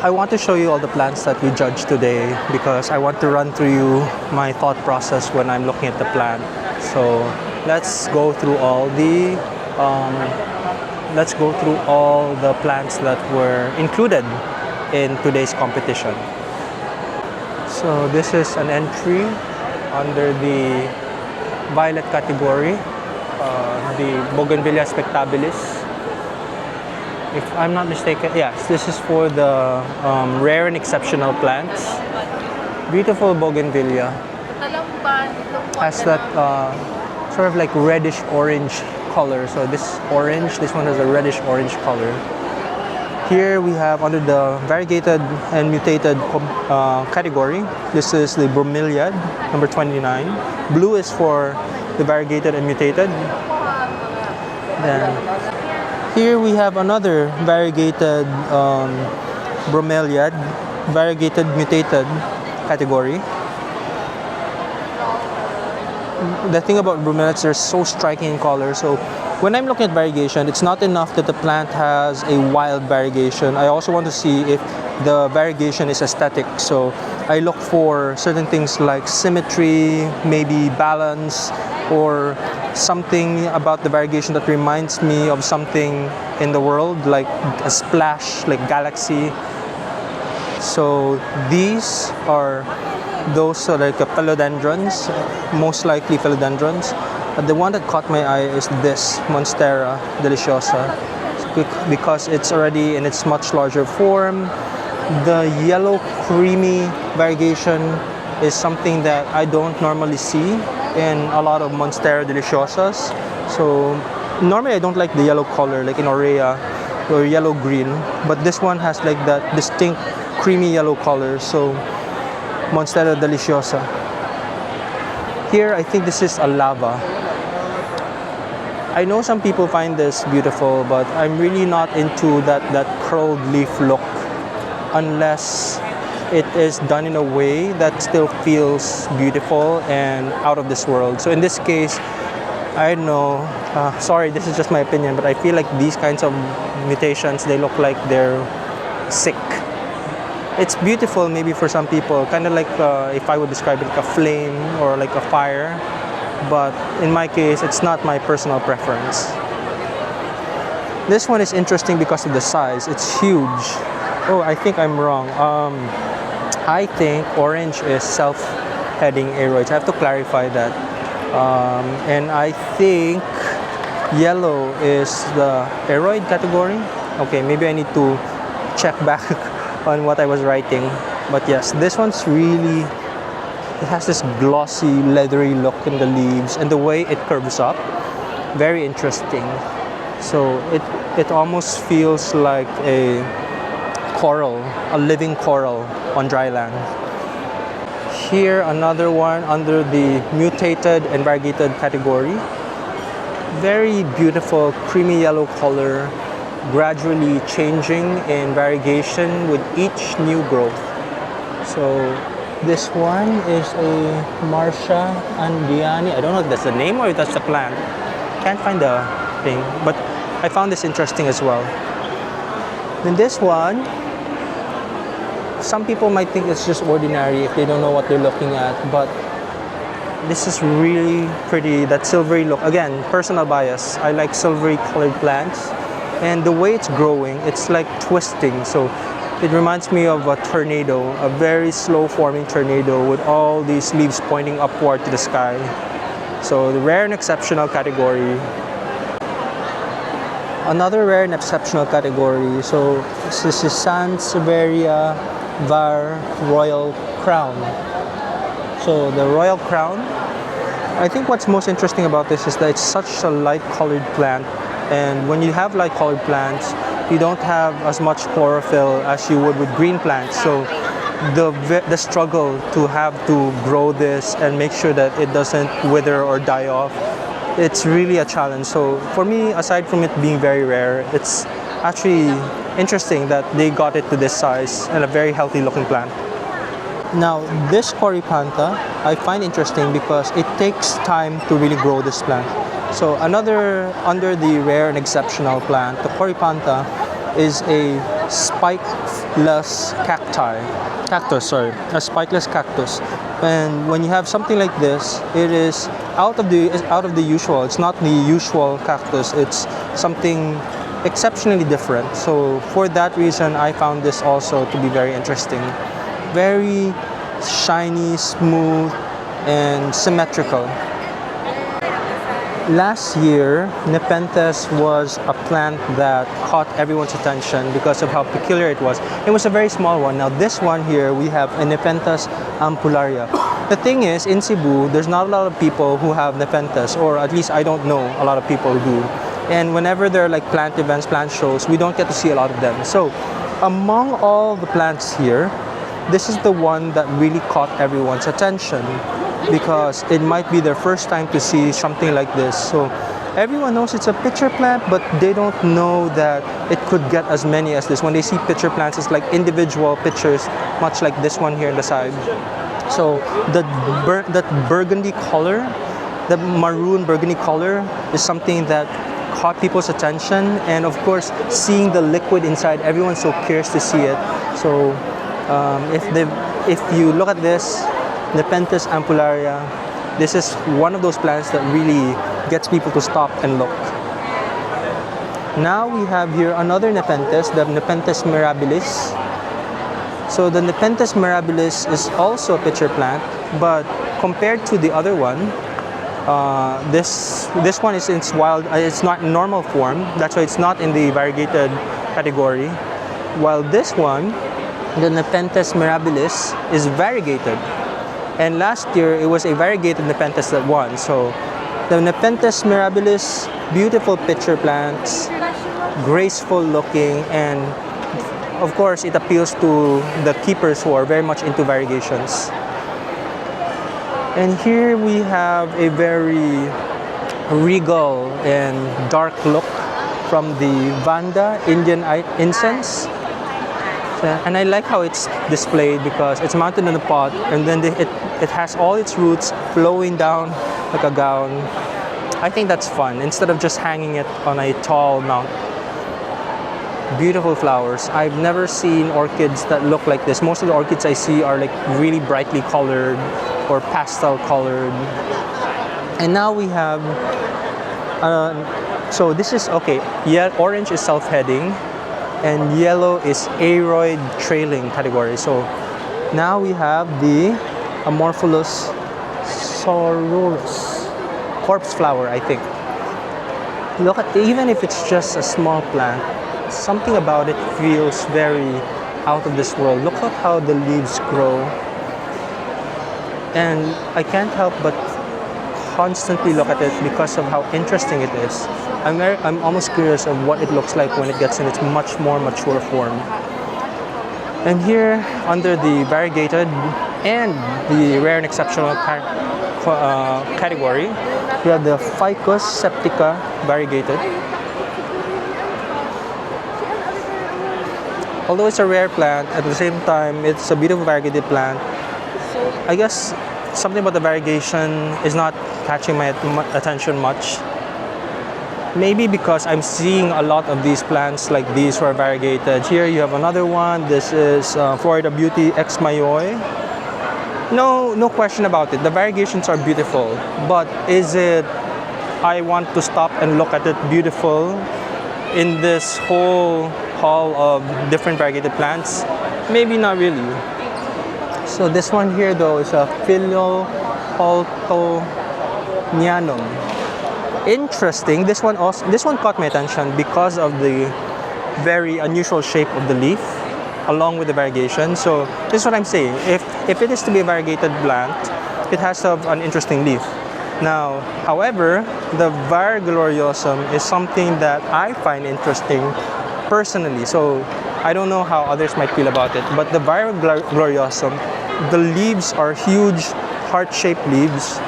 I want to show you all the plants that we judged today because I want to run through you my thought process when I'm looking at the plant. So let's go through all the plants that were included in today's competition. So this is an entry under the violet category, the Bougainvillea spectabilis. If I'm not mistaken, yes, this is for the rare and exceptional plants. Beautiful Bougainvillea. Has that sort of like reddish orange color. So this orange, this one has a reddish orange color. Here we have under the variegated and mutated category. This is the bromeliad, number 29. Blue is for the variegated and mutated. Then here we have another variegated bromeliad, variegated mutated category. The thing about bromeliads, they're so striking in color. So when I'm looking at variegation, it's not enough that the plant has a wild variegation. I also want to see if the variegation is aesthetic. So I look for certain things like symmetry, maybe balance, or something about the variegation that reminds me of something in the world, like a splash, like galaxy. So these are those like philodendrons, most likely philodendrons. The one that caught my eye is this Monstera deliciosa, because it's already in its much larger form. The yellow creamy variegation is something that I don't normally see in a lot of Monstera deliciosas. So normally I don't like the yellow color like in Aurea or yellow green, but this one has like that distinct creamy yellow color. So Monstera deliciosa. Here I think this is a lava. I know some people find this beautiful, but I'm really not into that curled leaf look unless it is done in a way that still feels beautiful and out of this world. So in this case, I don't know, sorry, this is just my opinion, but I feel like these kinds of mutations, they look like they're sick. It's beautiful maybe for some people, kind of like if I would describe it like a flame or like a fire, but in my case, it's not my personal preference. This one is interesting because of the size. It's huge. Oh, I think I'm wrong. I think orange is self-heading aroids. I have to clarify that. And I think yellow is the aroid category. Okay, maybe I need to check back on what I was writing. But yes, this one's really, it has this glossy, leathery look in the leaves, and the way it curves up, very interesting. So it almost feels like a coral, a living coral on dry land. Here, another one under the mutated and variegated category. Very beautiful, creamy yellow color, gradually changing in variegation with each new growth. So this one is a Marcia andiani. I don't know if that's the name or if that's the plant. Can't find the thing, but I found this interesting as well. Then this one, some people might think it's just ordinary if they don't know what they're looking at, but this is really pretty, that silvery look. Again, personal bias. I like silvery colored plants, and the way it's growing, it's like twisting. So it reminds me of a tornado, a very slow forming tornado with all these leaves pointing upward to the sky. So the rare and exceptional category. Another rare and exceptional category. So this is Sansevieria var Royal Crown. So the Royal Crown, I think what's most interesting about this is that it's such a light colored plant, and when you have light colored plants, you don't have as much chlorophyll as you would with green plants. So the struggle to have to grow this and make sure that it doesn't wither or die off, it's really a challenge. So for me, aside from it being very rare, it's actually interesting that they got it to this size and a very healthy looking plant. Now this Coryphantha I find interesting because it takes time to really grow this plant. So another under the rare and exceptional plant, the Coryphantha is a spikeless cactus, sorry, a spikeless cactus. And when you have something like this, it is out of the usual. It's not the usual cactus. It's something exceptionally different. So for that reason, I found this also to be very interesting. Very shiny, smooth, and symmetrical. Last year, Nepenthes was a plant that caught everyone's attention because of how peculiar it was. It was a very small one. Now this one here, we have a Nepenthes ampullaria. The thing is, in Cebu, there's not a lot of people who have Nepenthes, or at least I don't know a lot of people who do. And whenever there are like plant events, plant shows, we don't get to see a lot of them. So among all the plants here, this is the one that really caught everyone's attention, because it might be their first time to see something like this. So everyone knows it's a pitcher plant, but they don't know that it could get as many as this. When they see pitcher plants, it's like individual pitchers, much like this one here on the side. So that burgundy color, the maroon burgundy color, is something that caught people's attention. And of course, seeing the liquid inside, everyone's so curious to see it. So if you look at this, Nepenthes ampullaria, this is one of those plants that really gets people to stop and look. Now we have here another Nepenthes, the Nepenthes mirabilis. So the Nepenthes mirabilis is also a pitcher plant, but compared to the other one, this one is in its wild. It's not in normal form. That's why it's not in the variegated category. While this one, the Nepenthes mirabilis, is variegated. And last year, it was a variegated Nepenthes that won. So the Nepenthes mirabilis, beautiful pitcher plants, graceful looking, and of course, it appeals to the keepers who are very much into variegations. And here we have a very regal and dark look from the Vanda Indian incense. And I like how it's displayed because it's mounted in a pot, and then it has all its roots flowing down like a gown. I think that's fun, instead of just hanging it on a tall mount. Beautiful flowers. I've never seen orchids that look like this. Most of the orchids I see are like really brightly colored or pastel colored. And now we have, so this is, okay, yeah, orange is self-heading, and yellow is Aroid Trailing category. So now we have the Amorpholus sororus, corpse flower, I think. Look at, even if it's just a small plant, something about it feels very out of this world. Look at how the leaves grow. And I can't help but constantly look at it because of how interesting it is. I'm almost curious of what it looks like when it gets in its much more mature form. And here, under the variegated and the rare and exceptional category, we have the Ficus septica variegated. Although it's a rare plant, at the same time, it's a beautiful variegated plant. I guess something about the variegation is not catching my attention much. Maybe because I'm seeing a lot of these plants like these who are variegated. Here you have another one. This is Florida Beauty X Mayoii. No question about it. The variegations are beautiful, but is it, I want to stop and look at it beautiful in this whole hall of different variegated plants? Maybe not really. So this one here though is a Philholtonianum. Interesting. This one caught my attention because of the very unusual shape of the leaf along with the variegation. So this is what I'm saying. If it is to be a variegated plant, it has to have an interesting leaf. Now, however, the Var gloriosum is something that I find interesting personally. So I don't know how others might feel about it, but the Var gloriosum, the leaves are huge, heart-shaped leaves,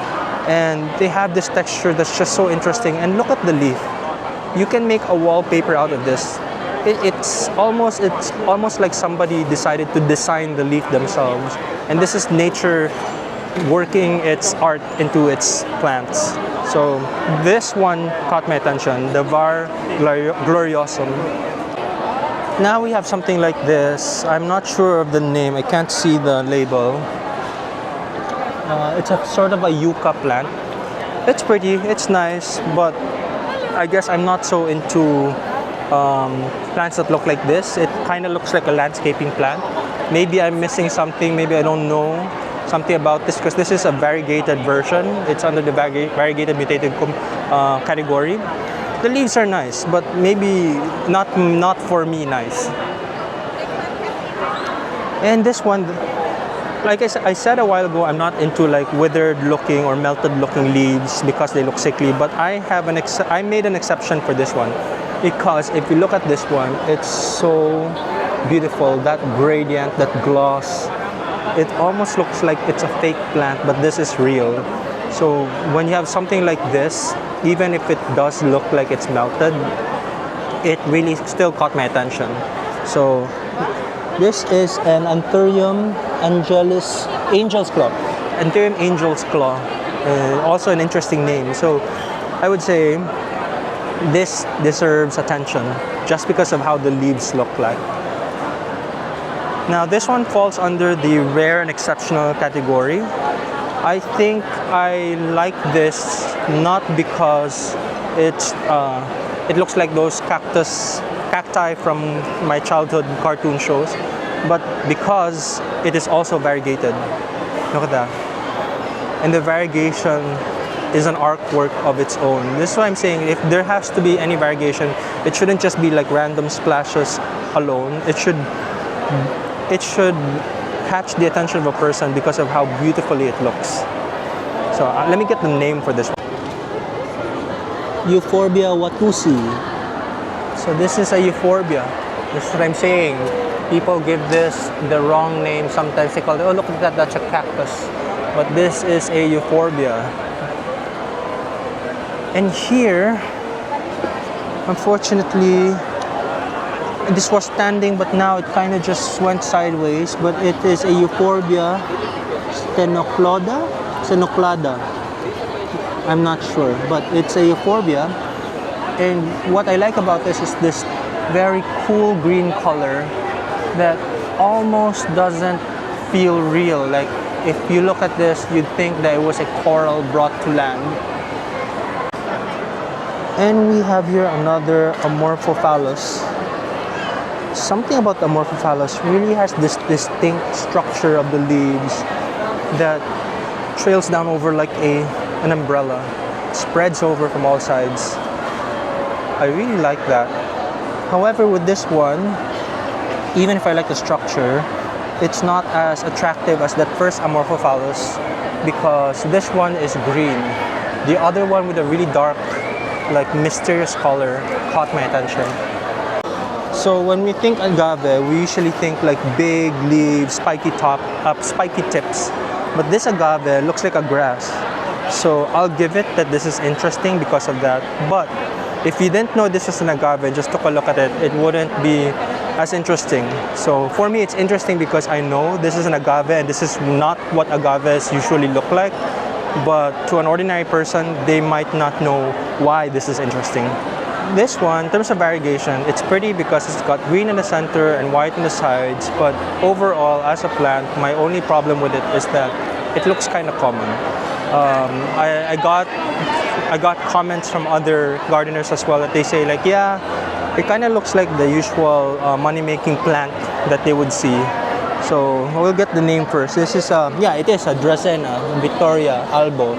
and they have this texture that's just so interesting. And look at the leaf. You can make a wallpaper out of this. It's almost like somebody decided to design the leaf themselves. And this is nature working its art into its plants. So this one caught my attention, the Var gloriosum. Now we have something like this. I'm not sure of the name. I can't see the label. It's a sort of a yucca plant. It's pretty, it's nice, but I guess I'm not so into plants that look like this. It kind of looks like a landscaping plant. Maybe I'm missing something. Maybe I don't know something about this because this is a variegated version. It's under the variegated mutated category. The leaves are nice, but maybe not for me nice. And this one, like I said a while ago, I'm not into like withered looking or melted looking leaves because they look sickly. But I made an exception for this one because if you look at this one, it's so beautiful. That gradient, that gloss, it almost looks like it's a fake plant, but this is real. So when you have something like this, even if it does look like it's melted, it really still caught my attention. So this is an Anthurium angel's claw. Anthurium angel's claw. Also an interesting name. So I would say this deserves attention just because of how the leaves look like. Now this one falls under the rare and exceptional category. I think I like this not because it looks like those cacti from my childhood cartoon shows, but because it is also variegated. Look at that. And the variegation is an artwork of its own. This is why I'm saying if there has to be any variegation, it shouldn't just be like random splashes alone. It should catch the attention of a person because of how beautifully it looks. So let me get the name for this one. Euphorbia watusi. So this is a euphorbia. This is what I'm saying. People give this the wrong name. Sometimes they call it, oh look at that, that's a cactus. But this is a euphorbia. And here, unfortunately, this was standing, but now it kind of just went sideways. But it is a Euphorbia stenoclada. I'm not sure, but it's a Euphorbia. And what I like about this is this very cool green color that almost doesn't feel real. Like if you look at this, you'd think that it was a coral brought to land. And we have here another Amorphophallus. Something about the Amorphophallus really has this distinct structure of the leaves that trails down over like an umbrella, spreads over from all sides. I really like that. However, with this one, even if I like the structure, it's not as attractive as that first Amorphophallus because this one is green. The other one with a really dark, like mysterious color caught my attention. So when we think agave, we usually think like big leaves, spiky tips. But this agave looks like a grass. So I'll give it that this is interesting because of that. But if you didn't know this is an agave and just took a look at it, it wouldn't be as interesting. So for me, it's interesting because I know this is an agave and this is not what agaves usually look like. But to an ordinary person, they might not know why this is interesting. This one, in terms of variegation, it's pretty because it's got green in the center and white in the sides. But overall, as a plant, my only problem with it is that it looks kind of common. I got comments from other gardeners as well that they say like, yeah, it kind of looks like the usual money-making plant that they would see. So we'll get the name first. This is it is a Dracaena Victoria albo.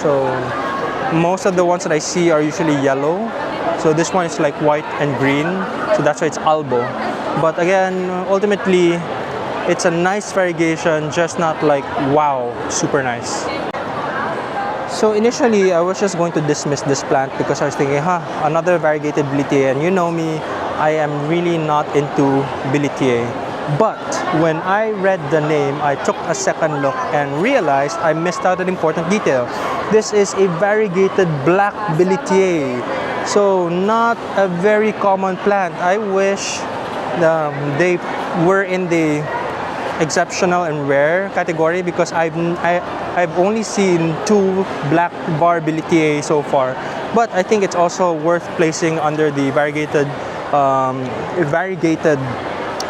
So most of the ones that I see are usually yellow. So this one is like white and green. So that's why it's albo. But again, ultimately, it's a nice variegation, just not like wow, super nice. So initially, I was just going to dismiss this plant because I was thinking, another variegated Bilitiae. And you know me, I am really not into Bilitiae. But when I read the name, I took a second look and realized I missed out an important detail. This is a variegated black Bilitiae. So not a very common plant. I wish they were in the exceptional and rare category because I've only seen 2 black bar Bilitiae so far. But I think it's also worth placing under the variegated a variegated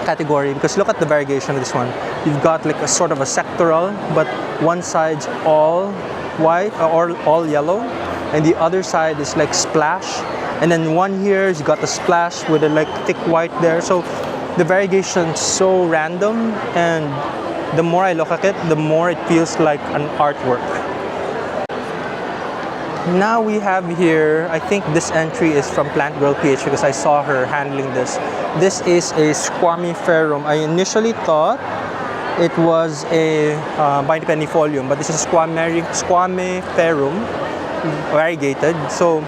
category, because look at the variegation of this one. You've got like a sort of a sectoral, but one side's all white or all yellow, and the other side is like splash, and then one here has got the splash with a like thick white there. So the variegation's so random, and the more I look at it, the more it feels like an artwork. Now we have here, I think this entry is from Plant Girl PH because I saw her handling this. This is a squamiferum. I initially thought it was a bindipennifolium, but this is squamiferum, variegated. So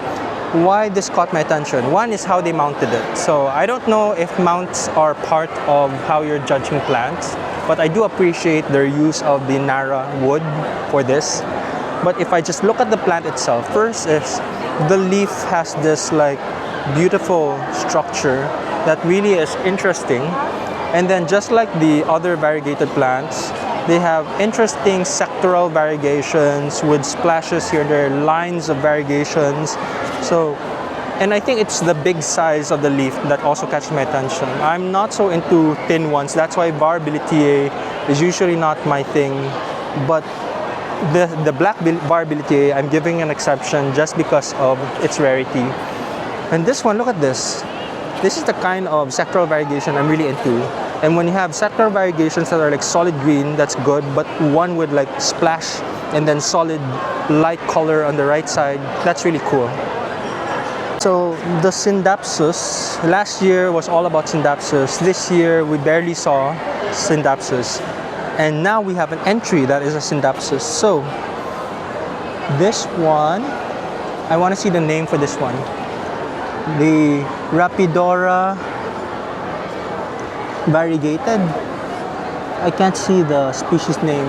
why this caught my attention? One is how they mounted it. So I don't know if mounts are part of how you're judging plants, but I do appreciate their use of the Nara wood for this. But if I just look at the plant itself, first is the leaf has this like beautiful structure that really is interesting. And then just like the other variegated plants, they have interesting sectoral variegations with splashes here, there are lines of variegations. So, and I think it's the big size of the leaf that also catches my attention. I'm not so into thin ones, that's why Variability is usually not my thing. But the black Variability, I'm giving an exception just because of its rarity. And this one, look at this. This is the kind of sectoral variegation I'm really into. And when you have sectoral variegations that are like solid green, that's good, but one with like splash and then solid light color on the right side, that's really cool. So the Syndapsus, last year was all about Syndapsus. This year we barely saw Syndapsus. And now we have an entry that is a Syndapsus. So this one, I want to see the name for this one. The Rhapidophora variegated. I can't see the species name,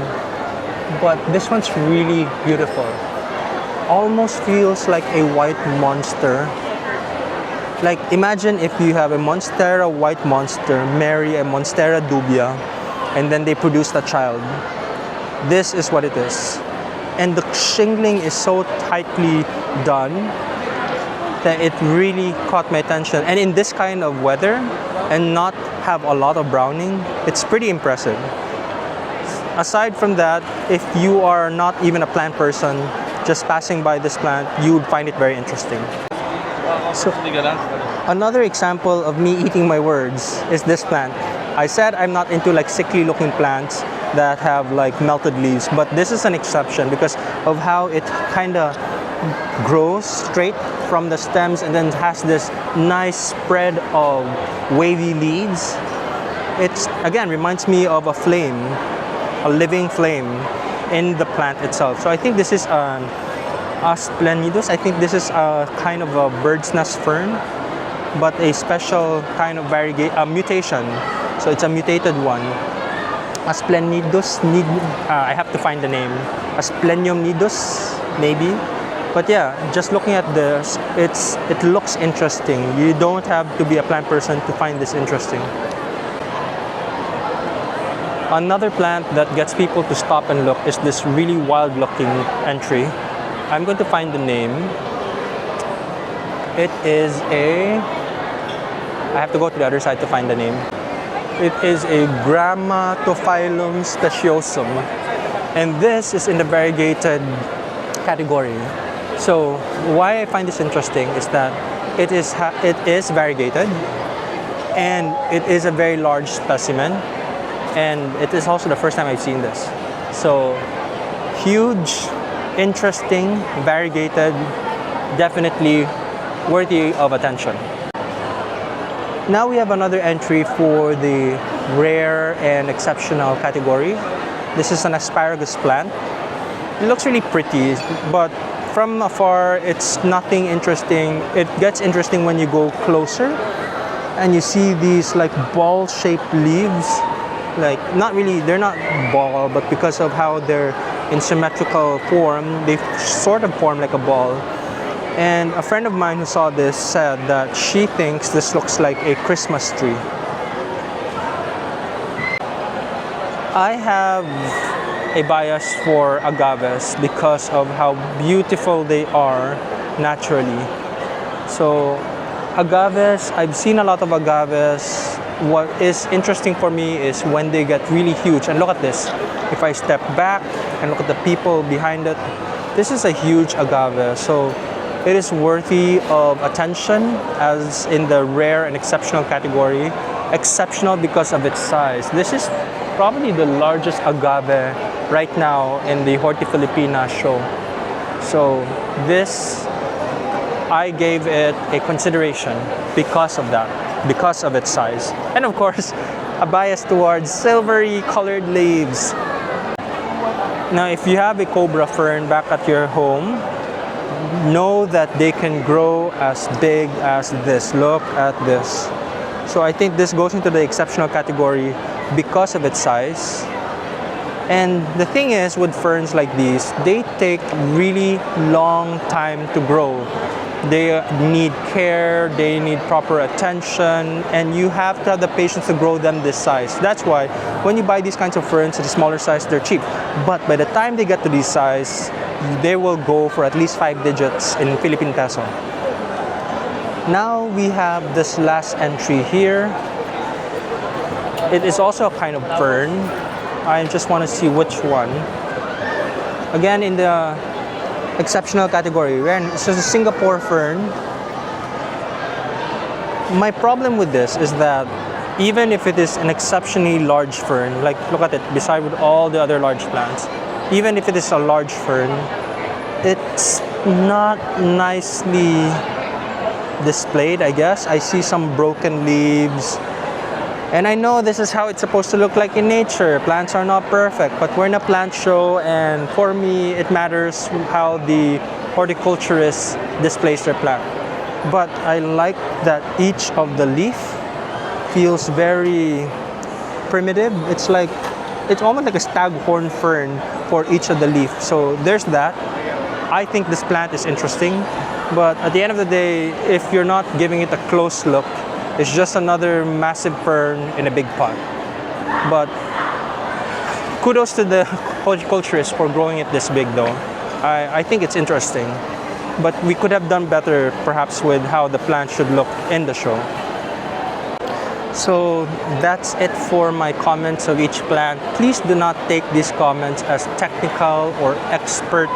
but this one's really beautiful. Almost feels like a white monster. Like imagine if you have a Monstera white monster marry a Monstera dubia, and then they produced a child. This is what it is. And the shingling is so tightly done that it really caught my attention. And in this kind of weather, and not have a lot of browning, it's pretty impressive. Aside from that, if you are not even a plant person, just passing by this plant, you would find it very interesting. So, another example of me eating my words is this plant. I said I'm not into like sickly looking plants that have like melted leaves, but this is an exception because of how it kind of grows straight from the stems and then has this nice spread of wavy leaves. It's again reminds me of a flame, a living flame in the plant itself. So I think this is an Asplenidus. I think this is a kind of a bird's nest fern, but a special kind of mutation. So it's a mutated one. Asplenidus, I have to find the name. Aspleniumnidus, maybe. But yeah, just looking at this, it looks interesting. You don't have to be a plant person to find this interesting. Another plant that gets people to stop and look is this really wild looking entry. I'm going to find the name. It is I have to go to the other side to find the name. It is a Grammatophylum speciosum. And this is in the variegated category. So why I find this interesting is that it is variegated, and it is a very large specimen, and it is also the first time I've seen this. So huge, interesting, variegated, definitely worthy of attention. Now we have another entry for the rare and exceptional category. This is an asparagus plant. It looks really pretty, but from afar, it's nothing interesting. It gets interesting when you go closer and you see these like ball-shaped leaves. Like not really, they're not ball, but because of how they're in symmetrical form, they sort of form like a ball. And a friend of mine who saw this said that she thinks this looks like a Christmas tree. I have a bias for agaves because of how beautiful they are naturally. So Agaves, I've seen a lot of agaves. What is interesting for me is when they get really huge. And look at this. If I step back and look at the people behind it, this is a huge agave. So it is worthy of attention as in the rare and exceptional category. Exceptional because of its size. This is probably the largest agave right now in the Horti Filipina show. So this, I gave it a consideration because of that, because of its size. And of course, a bias towards silvery colored leaves. Now, if you have a Cobra fern back at your home, know that they can grow as big as this. Look at this. So I think this goes into the exceptional category because of its size. And the thing is, with ferns like these, they take really long time to grow. They need care, they need proper attention, and you have to have the patience to grow them this size. That's why when you buy these kinds of ferns at a smaller size, they're cheap. But by the time they get to this size, they will go for at least 5 digits in Philippine peso. Now we have this last entry here. It is also a kind of fern. I just want to see which one. Again, in the exceptional category, it's just a Singapore fern. My problem with this is that even if it is an exceptionally large fern, like look at it beside with all the other large plants, even if it is a large fern, it's not nicely displayed, I guess. I see some broken leaves. And I know this is how it's supposed to look like in nature. Plants are not perfect, but we're in a plant show, and for me, it matters how the horticulturist displays their plant. But I like that each of the leaf feels very primitive. It's almost like a staghorn fern for each of the leaf. So there's that. I think this plant is interesting, but at the end of the day, if you're not giving it a close look, it's just another massive fern in a big pot. But kudos to the horticulturist for growing it this big though. I think it's interesting. But we could have done better perhaps with how the plant should look in the show. So that's it for my comments of each plant. Please do not take these comments as technical or expert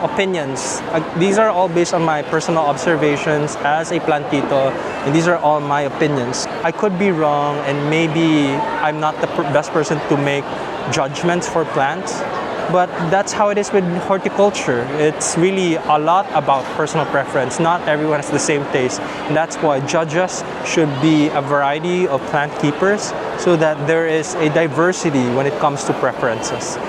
opinions. These are all based on my personal observations as a plantito, and these are all my opinions. I could be wrong, and maybe I'm not the best person to make judgments for plants, but that's how it is with horticulture. It's really a lot about personal preference. Not everyone has the same taste, and that's why judges should be a variety of plant keepers so that there is a diversity when it comes to preferences.